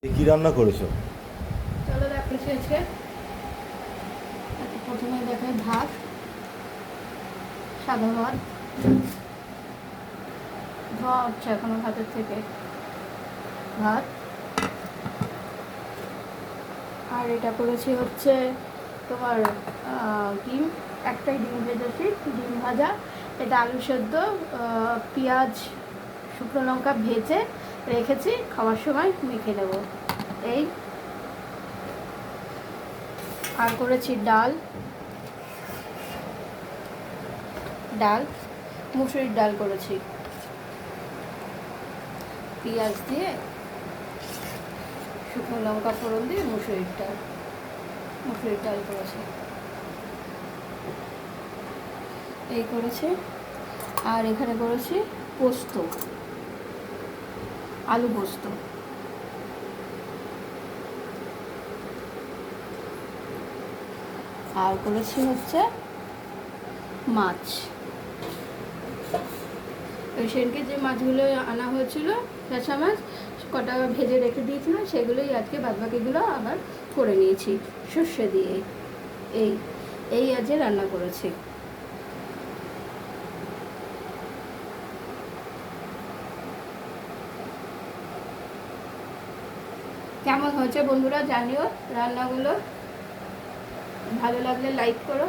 কি রান্না করেছো? চলো দেখাচ্ছি আজকে। প্রথমে দেখাই ভাত, সাদা ভাত ধোয়া হচ্ছে এখনো ভাতের থেকে। ভাত আর এটা করেছি হচ্ছে তোমার ডিম, একটাই ডিম ভেজেছি, ডিম ভাজা। এটা আলু সেদ্ধ, পেঁয়াজ শুকনো লঙ্কা ভেজে রেখেছি, খাওয়ার সময় মেখে নেব এই। আর করেছি ডাল, ডাল মুসুরির ডাল করেছি পেঁয়াজ দিয়ে, শুকনো লঙ্কা ফোড়ন দিয়ে মুসুরির ডাল করেছি এই করেছি। আর এখানে করেছি পোস্ত, আলু পোস্ত। আর করেছি হচ্ছে মাছ। ওই সেদিনকে যে মাছগুলো আনা হয়েছিল কাঁচা মাছ, কটা ভেজে রেখে দিয়েছিলাম, সেগুলোই আজকে বাদবাকিগুলো আবার করে নিয়েছি সর্ষে দিয়ে। এই এই আজকে রান্না করেছি। কেমন হয়েছে বন্ধুরা জানিও রান্নাগুলো। ভালো লাগলে লাইক করো।